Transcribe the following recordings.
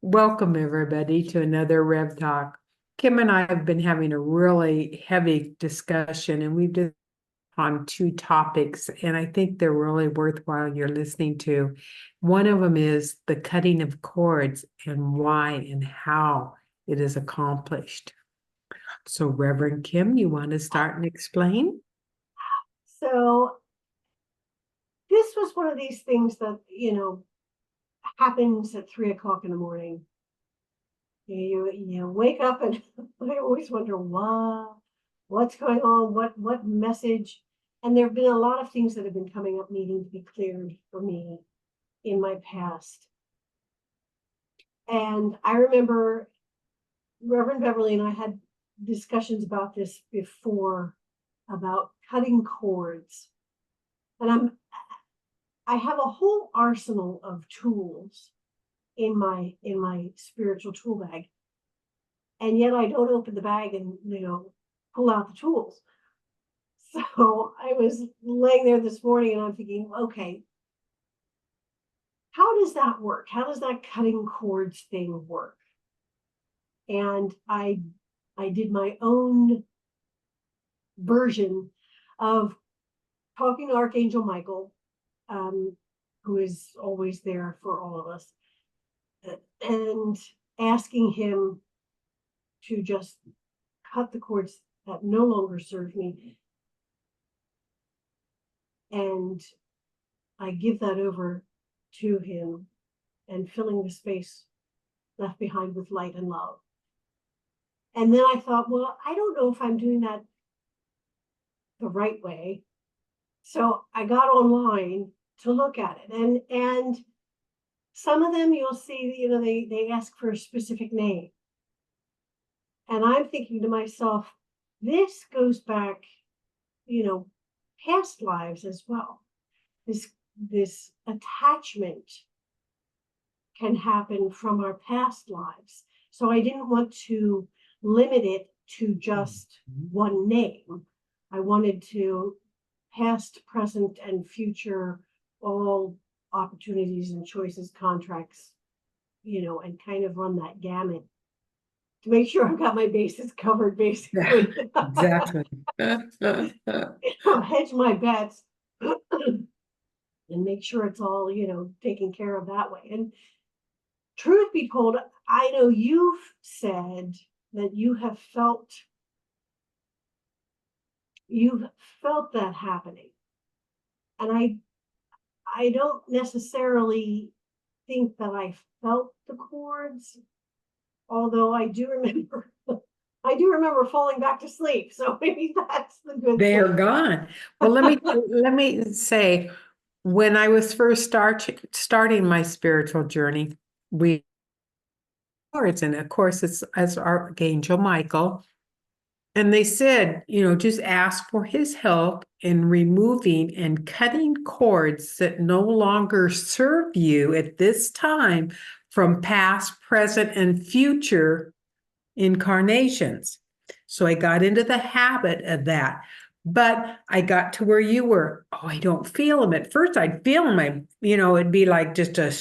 Welcome, everybody, to another Rev Talk. Kim and I have been having a really heavy discussion, and we've done on two topics, and I think they're really worthwhile you're listening to. One of them is the cutting of cords and why and how it is accomplished. So, Reverend Kim, you want to start and explain? So this was one of these things that, happens at 3 o'clock in the morning. You wake up and I always wonder, what's going on? What message? And there have been a lot of things that have been coming up needing to be cleared for me in my past. And I remember Reverend Beverly and I had discussions about this before, about cutting cords. And I have a whole arsenal of tools in my spiritual tool bag, and yet I don't open the bag and pull out the tools. So I was laying there this morning and I'm thinking, okay, how does that work? How does that cutting cords thing work? And I did my own version of talking to Archangel Michael, who is always there for all of us, and asking him to just cut the cords that no longer serve me. And I give that over to him and filling the space left behind with light and love. And then I thought, well, I don't know if I'm doing that the right way. So I got online to look at it. And some of them you'll see, they ask for a specific name. And I'm thinking to myself, this goes back, past lives as well. This attachment can happen from our past lives. So I didn't want to limit it to just one name. I wanted to past, present, and future, all opportunities and choices, contracts, and kind of run that gamut to make sure I've got my bases covered, basically. Exactly. Hedge my bets and make sure it's all, taken care of that way. And truth be told, I know you've said that you've felt that happening. And I don't necessarily think that I felt the cords, although I do remember falling back to sleep. So maybe that's the good They are thing. gone. Well, let me say, when I was first starting my spiritual journey, we words, and of course it's as Archangel Michael. And they said, just ask for his help in removing and cutting cords that no longer serve you at this time from past, present, and future incarnations. So I got into the habit of that. But I got to where you were. Oh, I don't feel them. At first, I'd feel them. It'd be like just a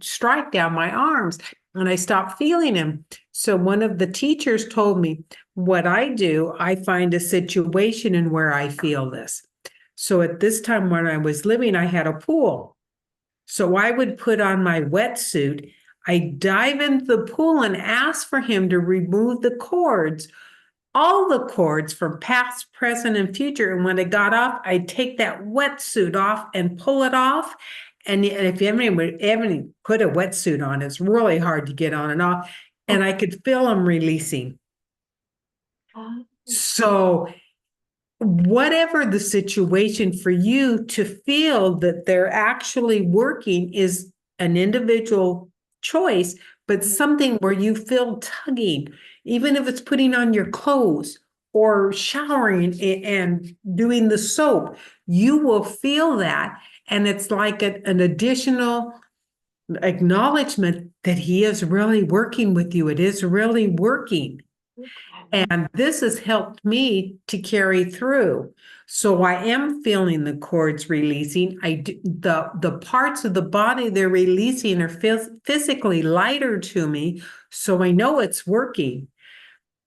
strike down my arms, and I stopped feeling them. So one of the teachers told me, what I do, I find a situation in where I feel this. So at this time when I was living, I had a pool. So I would put on my wetsuit. I dive into the pool and ask for him to remove the cords, all the cords from past, present, and future. And when I got off, I'd take that wetsuit off and pull it off. And if you ever put a wetsuit on, it's really hard to get on and off. And I could feel them releasing. So whatever the situation for you, to feel that they're actually working is an individual choice, but something where you feel tugging, even if it's putting on your clothes or showering and doing the soap, you will feel that. And it's like an additional acknowledgement that he is really working with you. It is really working. And this has helped me to carry through. So I am feeling the cords releasing. The parts of the body they're releasing are physically lighter to me, so I know it's working.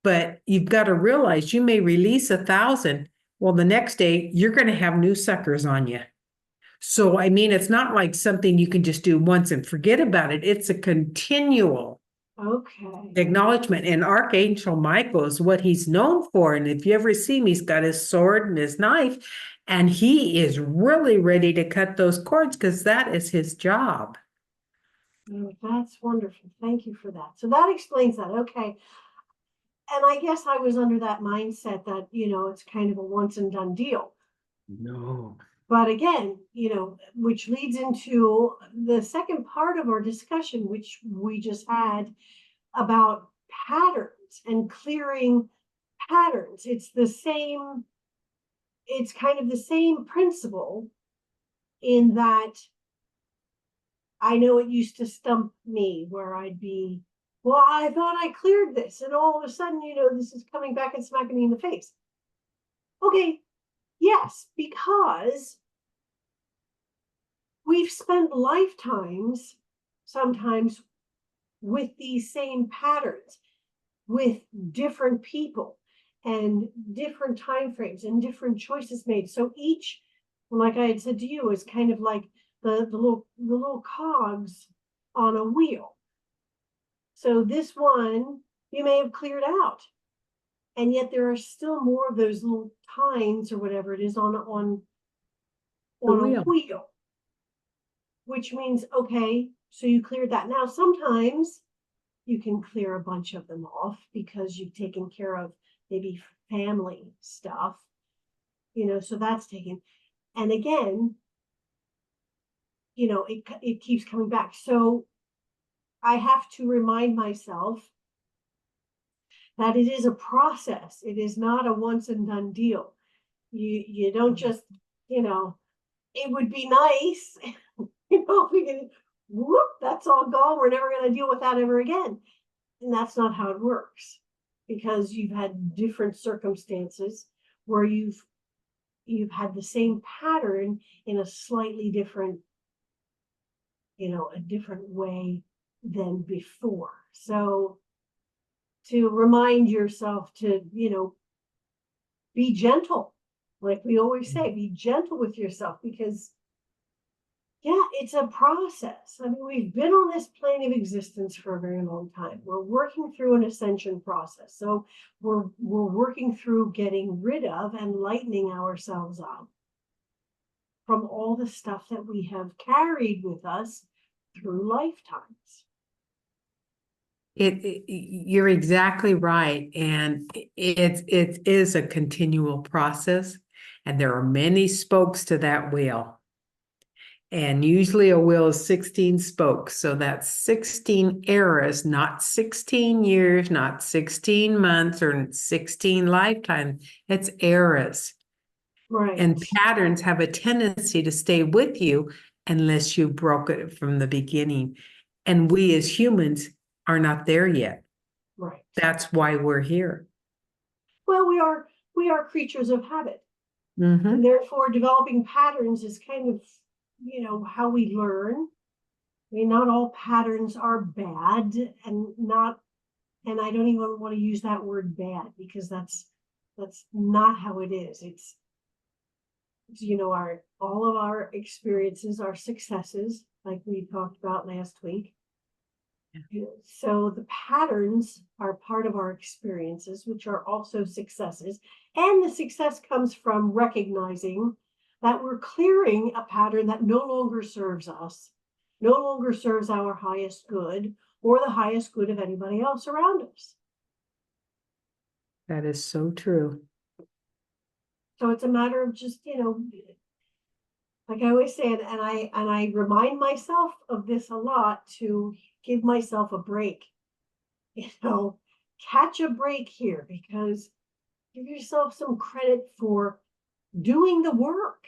But you've got to realize you may release 1,000. Well, the next day you're going to have new suckers on you. So I mean, it's not like something you can just do once and forget about it. It's a continual Okay. acknowledgement. And Archangel Michael is what he's known for. And if you ever see him, he's got his sword and his knife, and he is really ready to cut those cords because that is his job. Oh, that's wonderful. Thank you for that. So that explains that. Okay. And I guess I was under that mindset that, it's kind of a once and done deal. No. But again, which leads into the second part of our discussion, which we just had about patterns and clearing patterns. It's kind of the same principle in that I know it used to stump me where I'd be, well, I thought I cleared this, and all of a sudden, this is coming back and smacking me in the face. Okay, yes, because we've spent lifetimes sometimes with these same patterns, with different people and different time frames and different choices made. So each, like I had said to you, is kind of like the little cogs on a wheel. So this one you may have cleared out, and yet there are still more of those little tines or whatever it is on a wheel, which means, okay, so you cleared that. Now, sometimes you can clear a bunch of them off because you've taken care of maybe family stuff, so that's taken. And again, it keeps coming back. So I have to remind myself that it is a process. It is not a once and done deal. You don't just, it would be nice, if we can, whoop, that's all gone. We're never going to deal with that ever again. And that's not how it works, because you've had different circumstances where you've had the same pattern in a slightly different, a different way than before. So to remind yourself to, be gentle. Like we always say, be gentle with yourself, because yeah, it's a process. I mean, we've been on this plane of existence for a very long time. We're working through an ascension process. So we're working through getting rid of and lightening ourselves up from all the stuff that we have carried with us through lifetimes. You're exactly right. And it is a continual process. And there are many spokes to that wheel. And usually a wheel is 16 spokes. So that's 16 eras, not 16 years, not 16 months, or 16 lifetimes. It's eras. Right. And patterns have a tendency to stay with you unless you broke it from the beginning. And we as humans are not there yet. Right. That's why we're here. Well, we are creatures of habit. Mm-hmm. And therefore developing patterns is kind of, how we learn. I mean, not all patterns are bad, and I don't even want to use that word bad, because that's not how it is. It's all of our experiences are successes, like we talked about last week. So the patterns are part of our experiences, which are also successes. And the success comes from recognizing that we're clearing a pattern that no longer serves us, no longer serves our highest good or the highest good of anybody else around us. That is so true. So it's a matter of just, like I always say, and I remind myself of this a lot, to give myself a break, catch a break here, because give yourself some credit for doing the work.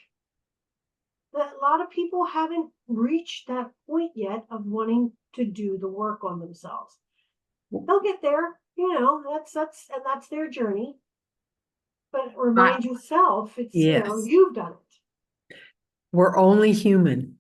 That a lot of people haven't reached that point yet of wanting to do the work on themselves. They'll get there, that's their journey. But remind yourself, it's, Yes. you've done it. We're only human.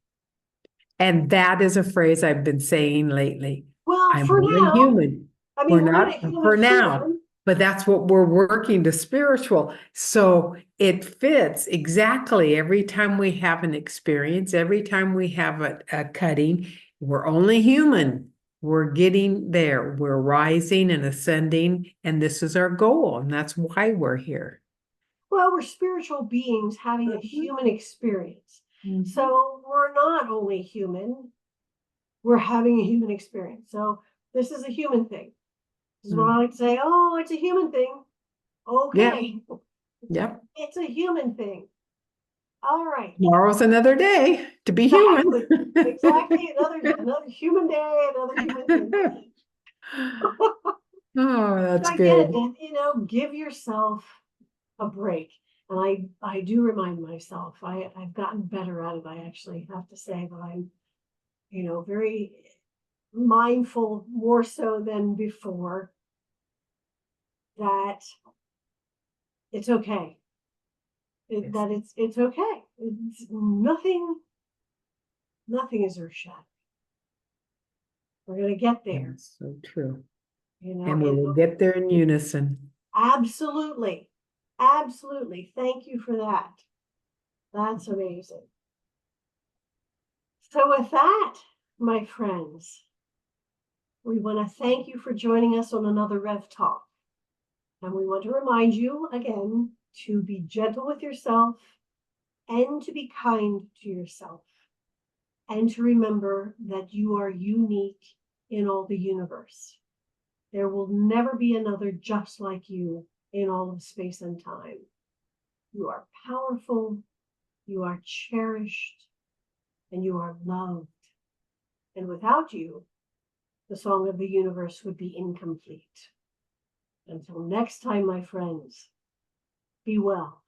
And that is a phrase I've been saying lately. Well, I'm for only now, human. I We're mean, we're in a not human for now, form. but that's what we're working to spiritual. So it fits exactly every time we have an experience, every time we have a cutting, we're only human. We're getting there. We're rising and ascending, and this is our goal, and that's why we're here. Well, we're spiritual beings having a human experience. So we're not only human, we're having a human experience. So this is a human thing. This is what I like to say. Oh, it's a human thing. Okay. Yep. It's a human thing. All right. Tomorrow's another day to be Exactly. human. Exactly. Another human day, another human thing. Oh, that's Again, good. give yourself a break. And I do remind myself, I've gotten better at it. I actually have to say that I'm, very mindful, more so than before, that it's okay. That it's okay. It's nothing is earth shattering. We're gonna get there. That's so true. And And we will get there in unison. absolutely. Absolutely. Thank you for that. That's amazing. So with that, my friends, we want to thank you for joining us on another Rev Talk. And we want to remind you again to be gentle with yourself and to be kind to yourself. And to remember that you are unique in all the universe. There will never be another just like you in all of space and time. You are powerful, you are cherished, and you are loved. And without you, the song of the universe would be incomplete. Until next time, my friends, be well.